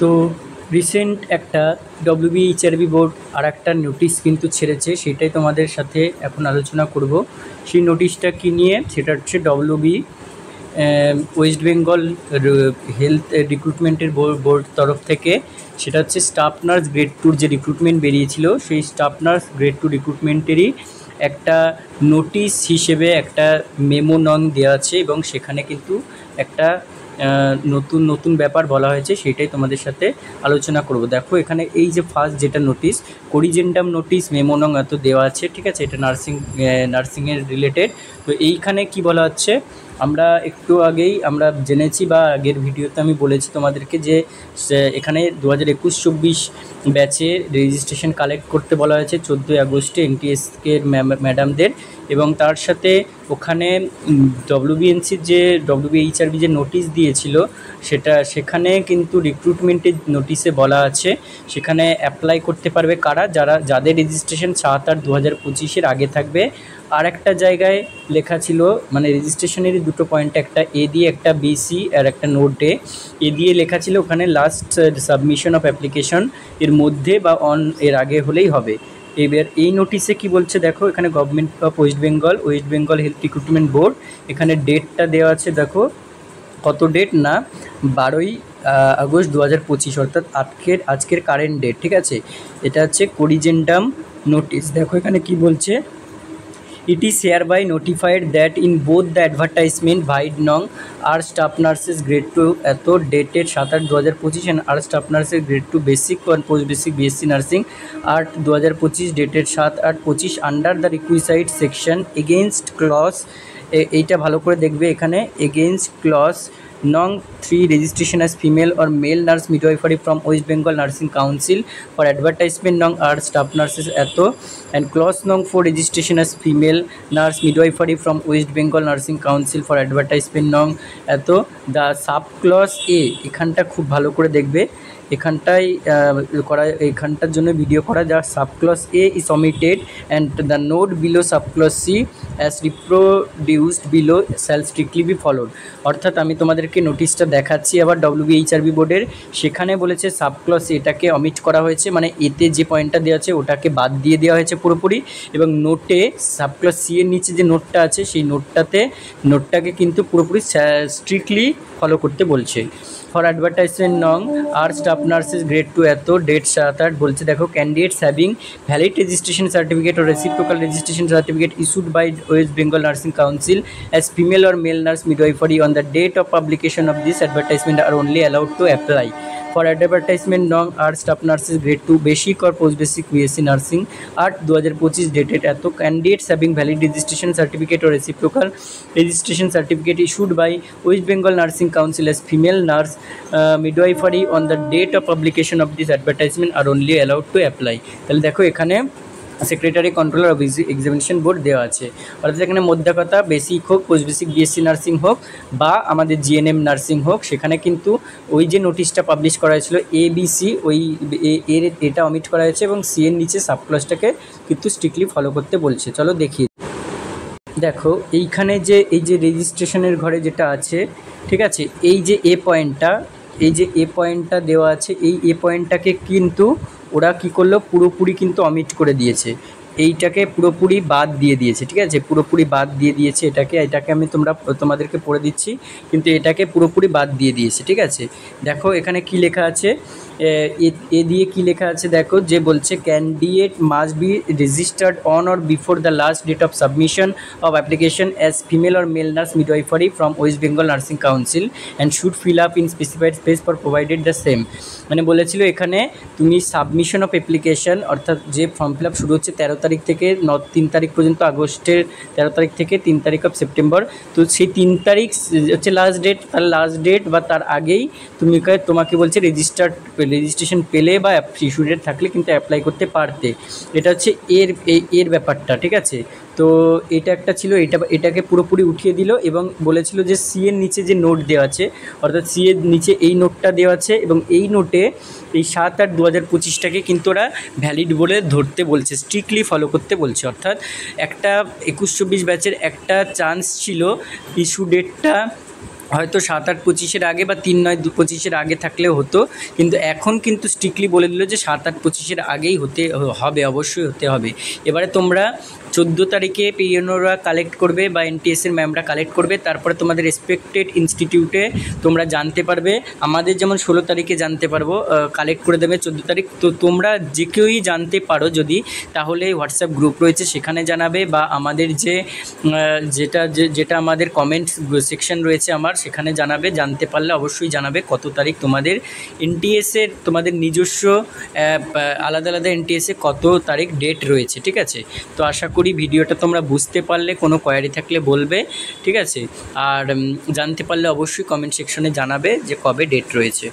তো রিসেন্ট একটা ডব্লিউবিএইচআরবি বোর্ড আর একটা নোটিশ কিন্তু ছেড়েছে, সেটাই তোমাদের সাথে এখন আলোচনা করব। সেই নোটিশটা কী নিয়ে, সেটা হচ্ছে ডব্লিউবি ওয়েস্ট বেঙ্গল হেলথ রিক্রুটমেন্টের বোর্ড তরফ থেকে। সেটা হচ্ছে স্টাফ নার্স গ্রেড টুর যে রিক্রুটমেন্ট বেরিয়েছিল, সেই স্টাফ নার্স গ্রেড টু রিক্রুটমেন্টেরই একটা নোটিশ হিসেবে একটা মেমো নং দেওয়া আছে, এবং সেখানে কিন্তু একটা নতুন নতুন ব্যাপার বলা হয়েছে, সেটাই তোমাদের সাথে আলোচনা করব। দেখো এখানে এই যে ফার্স্ট যেটা নোটিশ, করিজেন্ডাম নোটিশ মেমো নং এত দেওয়া আছে, ঠিক আছে, এটা নার্সিংয়ের রিলেটেড। তো এইখানে কি বলা হচ্ছে, আমরা একটু আগেই আমরা জেনেছি বা আগের ভিডিওতে আমি বলেছি তোমাদেরকে যে এখানে 2021-24 ব্যাচে রেজিস্ট্রেশন কালেক্ট করতে বলা হয়েছে 14 আগস্টে এনটিএসকে ম্যাডামদের, এবং তার সাথে ওখানে ডব্লিউবিএনসির যে ডব্লিউবিএইচআরবি যে নোটিশ দিয়েছিল সেখানে কিন্তু রিক্রুটমেন্টের নোটিশে বলা আছে সেখানে অ্যাপ্লাই করতে পারবে কারা, যাদের রেজিস্ট্রেশন 7/8/2025 আগে থাকবে। আর একটা জায়গায় লেখা ছিল, মানে রেজিস্ট্রেশনেরই দুটো পয়েন্ট, একটা এ দিয়ে একটা বিসি আর একটা নোটে এ দিয়ে লেখা ছিল ওখানে লাস্ট সাবমিশন অফ অ্যাপ্লিকেশন এর মধ্যে বা এর আগে হলেই হবে। এবার এই নোটিশে কি বলছে দেখো, এখানে government of West Bengal health recruitment board, এখানে ডেটটা দেওয়া আছে, দেখো কত ডেট না, 12ই আগস্ট 2025, অর্থাৎ আজকের কারেন্ট ডেট, ঠিক আছে। এটা হচ্ছে করিজেন্ডাম নোটিশ। দেখো এখানে কি বলছে, It is hereby notified that in both the advertisement Vaid Nong R staff nurses grade 2 এত dated 7/8/2025 and R staff nurses grade 2 basic and post basic BSc nursing art 2025 dated 7/8/25 under the requisite section against clause, এইটা ভালো করে দেখবে, এখানে against clause Nong 3 registration as female or male nurse midwifery from West Bengal Nursing Council for advertisement Nong R staff nurses এত, and clause Nong 4 registration as female nurse midwifery from West Bengal Nursing Council for advertisement Nong এত। the sub clause A, এখানটা খুব ভালো করে দেখবে, এখানটাই এখানটার জন্য video করা, যা sub clause A is omitted and the note below sub clause C as reproduced below shall strictly be followed. অর্থাৎ আমি তোমাদেরকে নোটিশটা দেখাচ্ছি আবার ডব্লিউবিএইচআরবি বোর্ডের, সেখানে বলেছে সাব ক্লজ এটাকে অমিট করা হয়েছে, মানে এতে যে পয়েন্টটা দেওয়া আছে ওটাকে বাদ দিয়ে দেওয়া হয়েছে পুরোপুরি, এবং নোটে সাব ক্লজ সি এর নিচে যে নোটটা আছে সেই নোটটাকে কিন্তু পুরোপুরি স্ট্রিক্টলি ফলো করতে বলছে। ফর অ্যাডভার্টাইজমেন্ট নং আর স্টাফ নার্সেস গ্রেড 2 এত ডেট 7/8 বলছে, দেখো candidates having valid registration certificate ও reciprocal registration certificate issued by West Bengal nursing council as female or male nurse midwifery on the date of publication of this advertisement are only allowed to apply for advertisement Nong R staff nurses grade 2 basic or post basic BSc nursing art 2025 dated এত candidates having valid registration certificate or reciprocal registration certificate issued by West Bengal Nursing Council as female nurse midwifery on the date of publication of this advertisement are only allowed to apply। তাহলে দেখো এখানে secretary controller of examination board দেওয়া আছে, অর্থাৎ এখানে মধ্যে কথা basic হোক, পোস্ট বেসিক বিএসসি নার্সিং হোক বা আমাদের জিএনএম নার্সিং হোক, সেখানে কিন্তু ওই যে নোটিশটা পাবলিশ করা হয়েছিল এবিসি, ওই এটা অমিট করা হয়েছে, এবং সি এর নিচে সাবক্লজটাকে কিন্তু স্ট্রিক্টলি ফলো করতে বলছে। চলো দেখি, দেখো এইখানে যে এই যে রেজিস্ট্রেশনের ঘরে যেটা আছে, ঠিক আছে, এই যে এ পয়েন্টটা দেওয়া আছে, এই এ পয়েন্টটাকে কিন্তু ওরা কী করলো, পুরোপুরি কিন্তু অমিট করে দিয়েছে, এইটাকে পুরোপুরি বাদ দিয়ে দিয়েছে, ঠিক আছে, পুরোপুরি বাদ দিয়ে দিয়েছে এটাকে আমি তোমাদেরকে পড়ে দিচ্ছি, কিন্তু এটাকে পুরোপুরি বাদ দিয়ে দিয়েছে, ঠিক আছে। দেখো এখানে কি লেখা আছে, এ দিয়ে কি লেখা আছে দেখো, যে বলছে candidate must be registered on or before the last date of submission of application as female or male nurse midwifery from West Bengal nursing council and should fill up in specified space for provided the same. মানে বলেছিল এখানে তুমি submission of application, অর্থাৎ যে form fill up শুরু হচ্ছে 13 তারিখ থেকে 3 তারিখ পর্যন্ত, আগস্টের 13 তারিখ থেকে 3 তারিখ অফ সেপ্টেম্বর, তো সেই 3 তারিখ হচ্ছে লাস্ট ডেট, তার লাস্ট ডেট বা তার আগেই তোমাকে বলছে রেজিস্ট্রেশন পেলে বা ইস্যুডেড থাকলে কিন্তু অ্যাপ্লাই করতে পারতে। এটা হচ্ছে এর ব্যাপারটা, ঠিক আছে। তো এটা একটা ছিল, এটাকে পুরোপুরি উঠিয়ে দিল, এবং বলেছিল যে সি এর নিচে যে নোট দেওয়া আছে, অর্থাৎ সি এর নিচে এই নোটটা দেওয়া আছে, এবং এই নোটে এই 7/8/2025টাকে কিন্তু ওরা ভ্যালিড বলে ধরতে বলছে, স্ট্রিক্টলি ফলো করতে বলছে। অর্থাৎ একটা 21-24 ব্যাচের একটা চান্স ছিল ইস্যু ডেটটা হয়তো 7-8-25-এর আগে বা 3-9-25-এর আগে থাকলেও হতো, কিন্তু এখন কিন্তু স্ট্রিক্টলি বলে দিল যে 7-8-25-এর আগেই হতে হবে, অবশ্যই হতে হবে। এবারে তোমরা 14 তারিখে পিএনওরা কালেক্ট করবে বা এনটিএসের ম্যামরা কালেক্ট করবে, তারপরে তোমাদের রেসপেক্টেড ইনস্টিটিউটে তোমরা জানতে পারবে। আমাদের যেমন 16 তারিখে জানতে পারবো, কালেক্ট করে দেবে 14 তারিখ। তো তোমরা যে কেউই জানতে পারো যদি, তাহলে হোয়াটসঅ্যাপ গ্রুপ রয়েছে সেখানে জানাবে, বা আমাদের যেটা আমাদের কমেন্ট সেকশন রয়েছে আমার, সেখানে জানাবে। জানতে পারলে অবশ্যই জানাবে কত তারিখ তোমাদের এনটিএসের, তোমাদের নিজস্ব আলাদা আলাদা এনটিএসে কত তারিখ ডেট রয়েছে, ঠিক আছে? তো আশা করি ভিডিওটা তোমরা বুঝতে পারলে, কোনো কোয়ারি থাকলে বলবে, ঠিক আছে? আর জানতে পারলে অবশ্যই কমেন্ট সেকশনে জানাবে যে কবে ডেট রয়েছে।